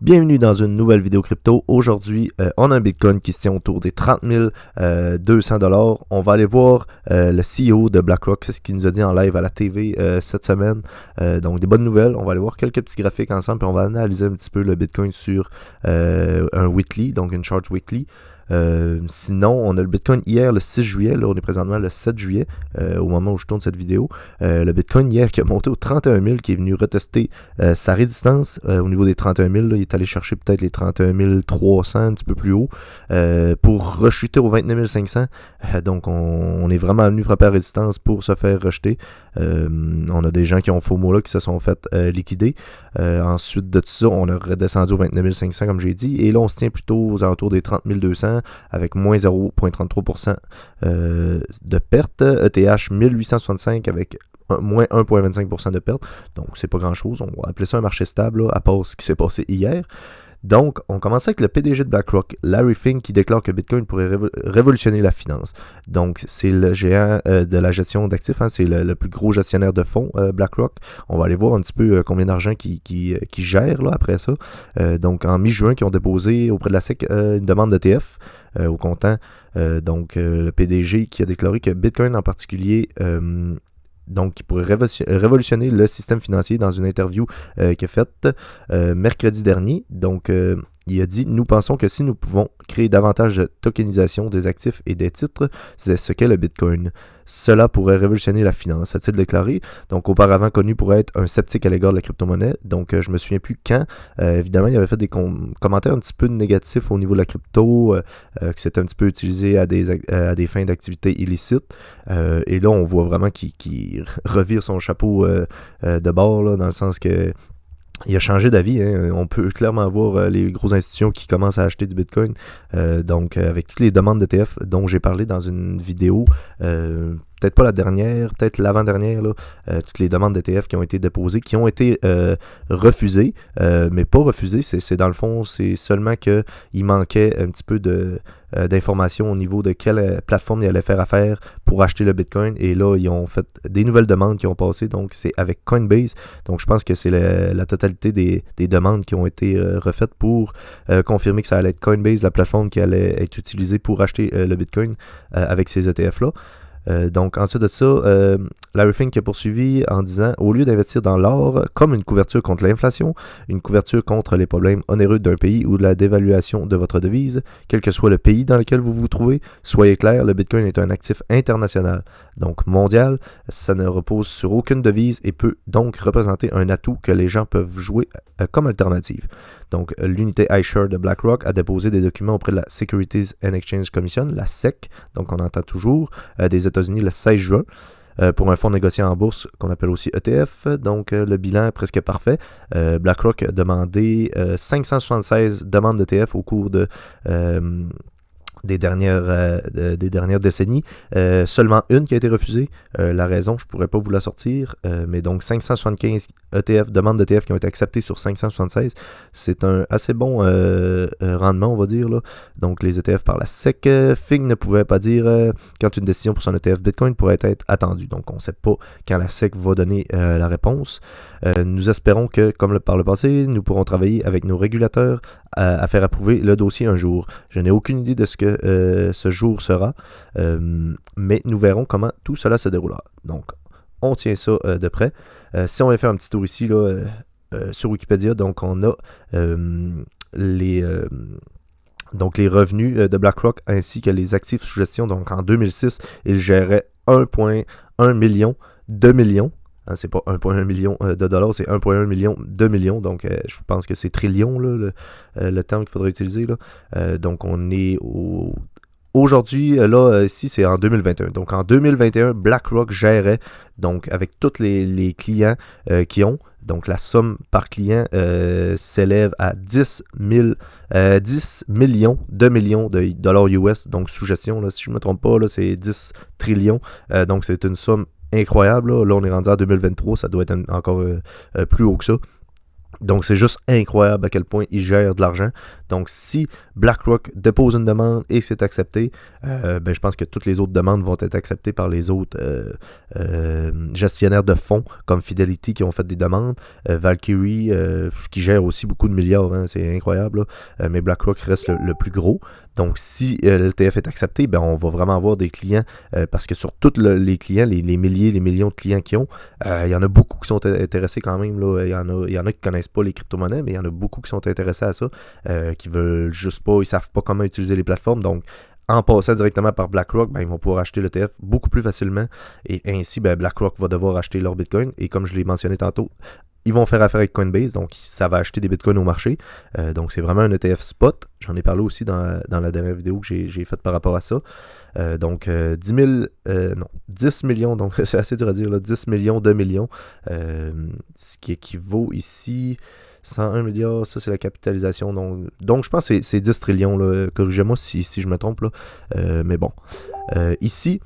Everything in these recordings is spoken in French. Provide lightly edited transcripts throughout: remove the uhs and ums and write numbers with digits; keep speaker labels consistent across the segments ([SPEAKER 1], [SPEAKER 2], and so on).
[SPEAKER 1] Bienvenue dans une nouvelle vidéo crypto. Aujourd'hui, on a un Bitcoin qui se tient autour des 30 200 $. On va aller voir le CEO de BlackRock, c'est ce qu'il nous a dit en live à la TV cette semaine. Donc des bonnes nouvelles. On va aller voir quelques petits graphiques ensemble, puis on va analyser un petit peu le Bitcoin sur un weekly, donc une chart weekly. Sinon, on a le Bitcoin hier, le 6 juillet. Là, on est présentement le 7 juillet au moment où je tourne cette vidéo. Le Bitcoin hier qui a monté au 31 000, qui est venu retester sa résistance au niveau des 31 000. Là, il est allé chercher peut-être les 31 300, un petit peu plus haut, pour rechuter au 29 500. Donc, on est vraiment venu frapper la résistance pour se faire rejeter. On a des gens qui ont FOMO là, qui se sont fait liquider. Ensuite de tout ça, on a redescendu au 29 500, comme j'ai dit. Et là, on se tient plutôt aux alentours des 30 200. Avec moins 0,33% de perte. ETH 1865 avec moins 1,25% de perte. Donc, c'est pas grand-chose. On va appeler ça un marché stable, là, à part ce qui s'est passé hier. Donc, on commence avec le PDG de BlackRock, Larry Fink, qui déclare que Bitcoin pourrait révolutionner la finance. Donc, c'est le géant de la gestion d'actifs, hein, c'est le plus gros gestionnaire de fonds, BlackRock. On va aller voir un petit peu combien d'argent qui gère là, après ça. Donc, en mi-juin, qui ont déposé auprès de la SEC une demande d'ETF au comptant. Donc, le PDG qui a déclaré que Bitcoin en particulier... donc, qui pourrait révolutionner le système financier dans une interview qu'il a faite mercredi dernier. Donc, il a dit « Nous pensons que si nous pouvons créer davantage de tokenisation des actifs et des titres, c'est ce qu'est le Bitcoin. Cela pourrait révolutionner la finance », a-t-il déclaré. Donc, auparavant connu pour être un sceptique à l'égard de la crypto-monnaie. Donc, je me souviens plus quand. Évidemment, il avait fait des commentaires un petit peu négatifs au niveau de la crypto, que c'était un petit peu utilisé à des fins d'activité illicites. Et là, on voit vraiment qu'il revire son chapeau de bord, là, dans le sens que il a changé d'avis, hein. On peut clairement voir les grosses institutions qui commencent à acheter du Bitcoin. Donc, avec toutes les demandes d'ETF dont j'ai parlé dans une vidéo, peut-être pas la dernière, peut-être l'avant-dernière, là, toutes les demandes d'ETF qui ont été déposées, qui ont été refusées, mais pas refusées, c'est dans le fond, c'est seulement qu'il manquait un petit peu d'informations au niveau de quelle plateforme ils allaient faire affaire pour acheter le Bitcoin. Et là, ils ont fait des nouvelles demandes qui ont passé, donc c'est avec Coinbase. Donc, je pense que c'est la totalité des demandes qui ont été refaites pour confirmer que ça allait être Coinbase, la plateforme qui allait être utilisée pour acheter le Bitcoin avec ces ETF-là. Donc, ensuite de ça, Larry Fink a poursuivi en disant « Au lieu d'investir dans l'or comme une couverture contre l'inflation, une couverture contre les problèmes onéreux d'un pays ou de la dévaluation de votre devise, quel que soit le pays dans lequel vous vous trouvez, soyez clair, le Bitcoin est un actif international, donc mondial. Ça ne repose sur aucune devise et peut donc représenter un atout que les gens peuvent jouer comme alternative. » Donc, l'unité iShares de BlackRock a déposé des documents auprès de la Securities and Exchange Commission, la SEC, donc on entend toujours, des États-Unis le 16 juin, pour un fonds négocié en bourse qu'on appelle aussi ETF. Donc, le bilan est presque parfait. BlackRock a demandé 576 demandes d'ETF au cours des dernières décennies. Seulement une qui a été refusée. La raison, je ne pourrais pas vous la sortir, mais donc 575 demandes d'ETF qui ont été acceptées sur 576. C'est un assez bon rendement, on va dire, là. Donc, les ETF par la SEC, Fink ne pouvait pas dire quand une décision pour son ETF Bitcoin pourrait être attendue. Donc, on ne sait pas quand la SEC va donner la réponse. Nous espérons que, comme par le passé, nous pourrons travailler avec nos régulateurs à faire approuver le dossier un jour. Je n'ai aucune idée de ce que ce jour sera, mais nous verrons comment tout cela se déroulera. Donc, on tient ça de près. Si on va faire un petit tour ici là, sur Wikipédia, donc on a les revenus de BlackRock ainsi que les actifs sous gestion. Donc, en 2006, ils géraient 1,1 million, 2 millions. C'est pas 1,1 million de dollars, c'est 1,1 million, 2 millions. Donc, je pense que c'est trillion, là, le terme qu'il faudrait utiliser. Là. Donc, on est aujourd'hui, là, ici, c'est en 2021. Donc, en 2021, BlackRock gérait, donc, avec tous les clients qui ont, donc la somme par client s'élève à 10 millions, 2 millions de dollars US, donc sous gestion, là, si je ne me trompe pas, là, c'est 10 trillions. Donc, c'est une somme incroyable. Là, on est rendu en 2023, ça doit être encore plus haut que ça. Donc, c'est juste incroyable à quel point ils gèrent de l'argent. Donc, si BlackRock dépose une demande et c'est accepté, ben, je pense que toutes les autres demandes vont être acceptées par les autres gestionnaires de fonds, comme Fidelity, qui ont fait des demandes, Valkyrie, qui gère aussi beaucoup de milliards, hein, c'est incroyable, mais BlackRock reste le plus gros. Donc, si l'ETF est accepté, ben, on va vraiment avoir des clients, parce que sur tous les clients, les milliers, les millions de clients qu'ils ont, il y en a beaucoup qui sont intéressés quand même. Là. Il y en a qui connaissent pas les crypto-monnaies, mais il y en a beaucoup qui sont intéressés à ça, qui veulent juste pas, ils savent pas comment utiliser les plateformes. Donc, en passant directement par BlackRock, ben, ils vont pouvoir acheter l'ETF beaucoup plus facilement. Et ainsi, ben, BlackRock va devoir acheter leur Bitcoin. Et comme je l'ai mentionné tantôt, ils vont faire affaire avec Coinbase, donc ça va acheter des bitcoins au marché. Donc c'est vraiment un ETF spot. J'en ai parlé aussi dans la dernière vidéo que j'ai faite par rapport à ça. Donc 10 millions, donc c'est assez dur à dire, là, 10 millions, 2 millions, ce qui équivaut ici 101 milliards, ça c'est la capitalisation. Donc je pense que c'est 10 trillions, là. Corrigez-moi si je me trompe, là. Mais bon, ici,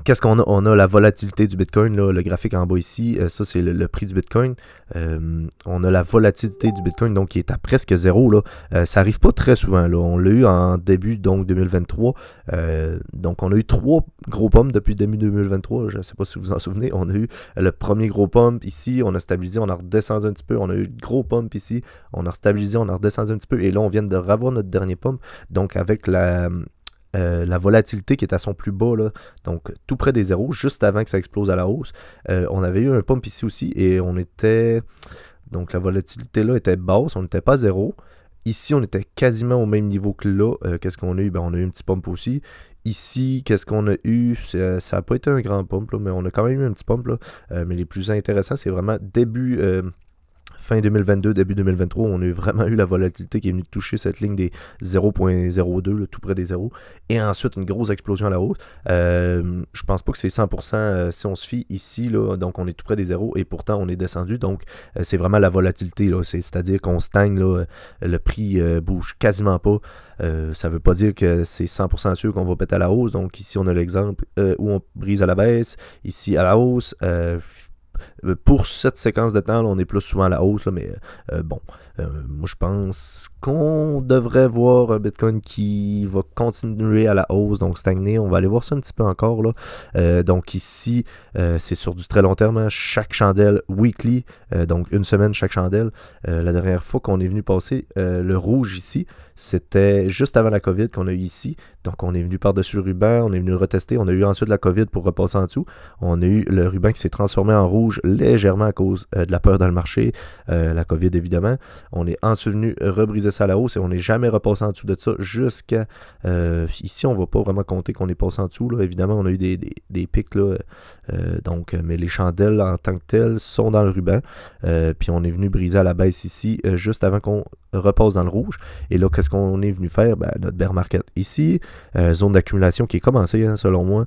[SPEAKER 1] qu'est-ce qu'on a? On a la volatilité du Bitcoin, là, le graphique en bas ici, ça c'est le prix du Bitcoin. On a la volatilité du Bitcoin, donc qui est à presque zéro. Là. Ça arrive pas très souvent. Là. On l'a eu en début donc 2023. Donc on a eu 3 gros pumps depuis début 2023. Je ne sais pas si vous vous en souvenez. On a eu le premier gros pump ici, on a stabilisé, on a redescendu un petit peu. On a eu le gros pump ici, on a stabilisé, on a redescendu un petit peu. Et là, on vient de revoir notre dernier pump. Donc avec la volatilité qui est à son plus bas, là, donc tout près des zéros, juste avant que ça explose à la hausse. On avait eu un pump ici aussi et on était... Donc la volatilité là était basse, on n'était pas à zéro. Ici, on était quasiment au même niveau que là. Qu'est-ce qu'on a eu? Ben, on a eu un petit pump aussi. Ici, qu'est-ce qu'on a eu? Ça n'a pas été un grand pump, là, mais on a quand même eu un petit pump. Là. Mais les plus intéressants, c'est vraiment début... fin 2022, début 2023, on a vraiment eu la volatilité qui est venue toucher cette ligne des 0.02, là, tout près des zéros. Et ensuite, une grosse explosion à la hausse. Je pense pas que c'est 100% si on se fie ici, là, donc on est tout près des zéros et pourtant on est descendu. Donc, c'est vraiment la volatilité. Là, c'est-à-dire qu'on stagne, là, le prix bouge quasiment pas. Ça veut pas dire que c'est 100% sûr qu'on va péter à la hausse. Donc ici, on a l'exemple où on brise à la baisse. Ici, à la hausse. Pour cette séquence de temps, là, on est plus souvent à la hausse, là, mais bon, moi je pense qu'on devrait voir un Bitcoin qui va continuer à la hausse, donc stagner. On va aller voir ça un petit peu encore. Là. Donc ici, c'est sur du très long terme, hein, chaque chandelle weekly, donc une semaine chaque chandelle. La dernière fois qu'on est venu passer le rouge ici, c'était juste avant la COVID qu'on a eu ici. Donc on est venu par-dessus le ruban, on est venu le retester. On a eu ensuite la COVID pour repasser en dessous. On a eu le ruban qui s'est transformé en rouge légèrement à cause de la peur dans le marché, la COVID évidemment. On est ensuite venu rebriser ça à la hausse et on n'est jamais repassé en dessous de ça jusqu'à... ici, on ne va pas vraiment compter qu'on est passé en dessous. Là. Évidemment, on a eu des pics, là, mais les chandelles en tant que telles sont dans le ruban. Puis on est venu briser à la baisse ici, juste avant qu'on repasse dans le rouge. Et là, qu'est-ce qu'on est venu faire? Ben, notre bear market ici, zone d'accumulation qui est commencée, hein, selon moi.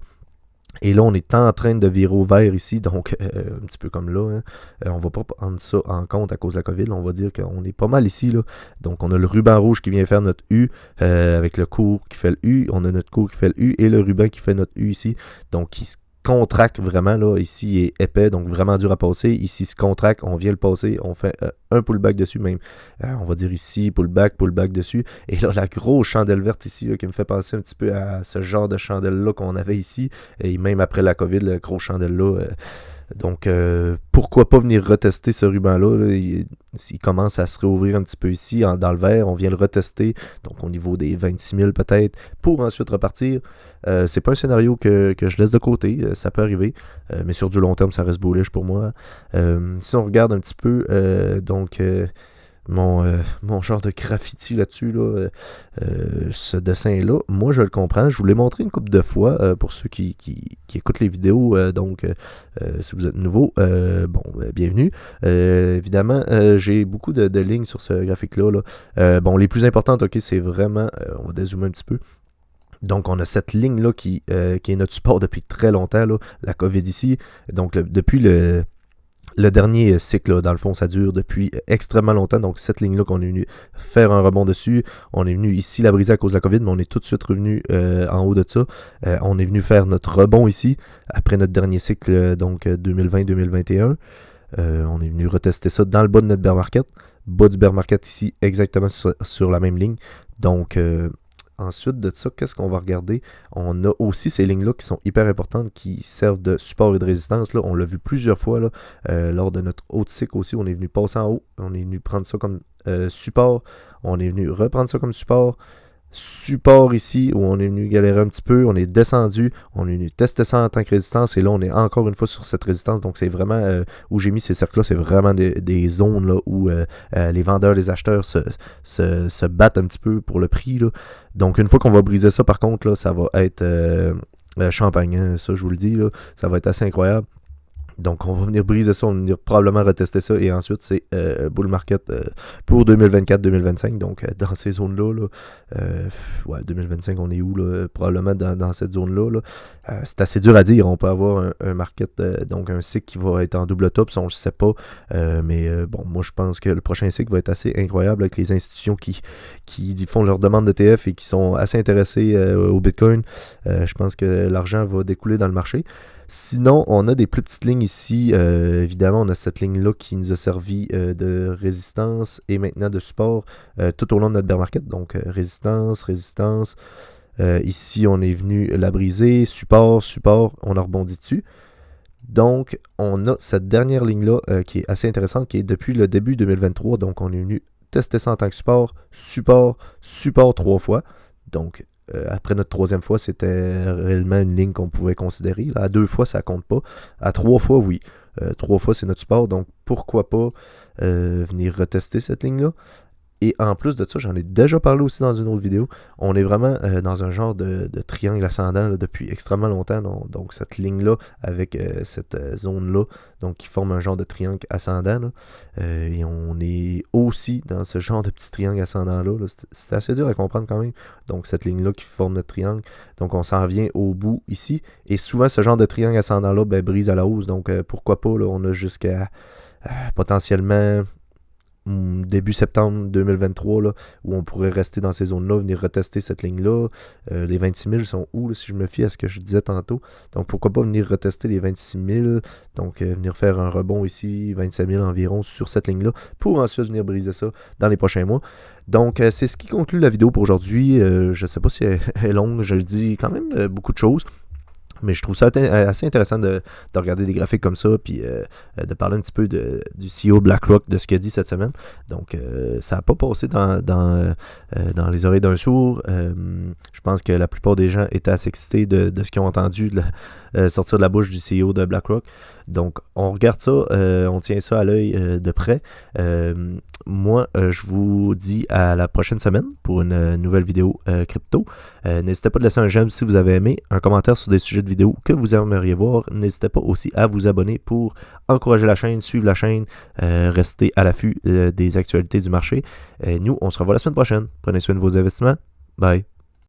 [SPEAKER 1] Et là, on est en train de virer au vert ici, donc un petit peu comme là. Hein. On va pas prendre ça en compte à cause de la COVID. Là, on va dire qu'on est pas mal ici. Là. Donc, on a le ruban rouge qui vient faire notre U avec le cours qui fait le U. On a notre cours qui fait le U et le ruban qui fait notre U ici. Donc, qui se contracte vraiment. Là. Ici, il est épais, donc vraiment dur à passer. Ici, il se contracte, on vient le passer. On fait un pullback dessus même. On va dire ici, pullback dessus. Et là, la grosse chandelle verte ici là, qui me fait penser un petit peu à ce genre de chandelle-là qu'on avait ici. Et même après la COVID, la grosse chandelle-là. Donc, pourquoi pas venir retester ce ruban-là? Là, s'il commence à se réouvrir un petit peu ici, dans le vert, on vient le retester. Donc, au niveau des 26 000 peut-être, pour ensuite repartir. C'est pas un scénario que je laisse de côté. Ça peut arriver. Mais sur du long terme, ça reste bullish pour moi. Si on regarde un petit peu, mon genre de graffiti là-dessus, là, ce dessin-là, moi je le comprends. Je vous l'ai montré une couple de fois pour ceux qui écoutent les vidéos. Donc, si vous êtes nouveau, bienvenue. Évidemment, j'ai beaucoup de lignes sur ce graphique-là. Là. Les plus importantes, ok, c'est vraiment, on va dézoomer un petit peu. Donc, on a cette ligne-là qui est notre support depuis très longtemps, là, la COVID ici. Donc, depuis le dernier cycle, là, dans le fond, ça dure depuis extrêmement longtemps. Donc, cette ligne-là qu'on est venu faire un rebond dessus. On est venu ici la briser à cause de la COVID, mais on est tout de suite revenu en haut de ça. On est venu faire notre rebond ici, après notre dernier cycle, donc 2020-2021. On est venu retester ça dans le bas de notre bear market. Bas du bear market ici, exactement sur la même ligne. Donc, ensuite de ça, qu'est-ce qu'on va regarder? On a aussi ces lignes-là qui sont hyper importantes, qui servent de support et de résistance. Là. On l'a vu plusieurs fois là, lors de notre haut cycle aussi. On est venu passer en haut. On est venu prendre ça comme support. On est venu reprendre ça comme support. Support ici, où on est venu galérer un petit peu, on est descendu, on est venu tester ça en tant que résistance, et là on est encore une fois sur cette résistance, donc c'est vraiment, où j'ai mis ces cercles-là, c'est vraiment des zones là, où les vendeurs, les acheteurs se battent un petit peu pour le prix, là. Donc une fois qu'on va briser ça, par contre, là, ça va être champagne, hein, ça je vous le dis, là, ça va être assez incroyable. Donc, on va venir briser ça, on va venir probablement retester ça. Et ensuite, c'est bull market pour 2024-2025. Donc, dans ces zones-là, ouais, 2025, on est où, là? Probablement dans cette zone-là. Là. C'est assez dur à dire. On peut avoir un market, donc un cycle qui va être en double top, ça, on ne le sait pas. Mais bon, moi, je pense que le prochain cycle va être assez incroyable avec les institutions qui font leur demande d'ETF et qui sont assez intéressées au Bitcoin. Je pense que l'argent va découler dans le marché. Sinon, on a des plus petites lignes ici. Évidemment, on a cette ligne-là qui nous a servi de résistance et maintenant de support tout au long de notre bear market. Donc, résistance. Ici, on est venu la briser. Support, on a rebondi dessus. Donc, on a cette dernière ligne-là qui est assez intéressante, qui est depuis le début 2023. Donc, on est venu tester ça en tant que support 3 fois. Donc, après notre 3e fois, c'était réellement une ligne qu'on pouvait considérer. Là, à 2 fois, ça compte pas. À 3 fois, oui. 3 fois, c'est notre support. Donc, pourquoi pas venir retester cette ligne-là. Et en plus de ça, j'en ai déjà parlé aussi dans une autre vidéo. On est vraiment dans un genre de triangle ascendant là, depuis extrêmement longtemps. Donc cette ligne-là avec cette zone-là, donc qui forme un genre de triangle ascendant. Là. Et on est aussi dans ce genre de petit triangle ascendant-là. Là. C'est assez dur à comprendre quand même. Donc cette ligne-là qui forme notre triangle. Donc on s'en vient au bout ici. Et souvent ce genre de triangle ascendant-là brise à la hausse. Donc pourquoi pas, là, on a jusqu'à potentiellement début septembre 2023, là, où on pourrait rester dans ces zones-là, venir retester cette ligne-là. Les 26 000 sont où, là, si je me fie à ce que je disais tantôt. Donc, pourquoi pas venir retester les 26 000, donc venir faire un rebond ici, 27 000 environ, sur cette ligne-là, pour ensuite venir briser ça dans les prochains mois. Donc, c'est ce qui conclut la vidéo pour aujourd'hui. Je ne sais pas si elle est longue, je le dis quand même beaucoup de choses. Mais je trouve ça assez intéressant de regarder des graphiques comme ça, puis de parler un petit peu du CEO BlackRock, de ce qu'il a dit cette semaine. Donc, ça n'a pas passé dans les oreilles d'un sourd. Je pense que la plupart des gens étaient assez excités de ce qu'ils ont entendu sortir de la bouche du CEO de BlackRock. Donc, on regarde ça, on tient ça à l'œil de près. Moi, je vous dis à la prochaine semaine pour une nouvelle vidéo crypto. N'hésitez pas à laisser un j'aime si vous avez aimé, un commentaire sur des sujets de vidéo que vous aimeriez voir. N'hésitez pas aussi à vous abonner pour encourager la chaîne, suivre la chaîne, rester à l'affût des actualités du marché. Nous, on se revoit la semaine prochaine. Prenez soin de vos investissements. Bye.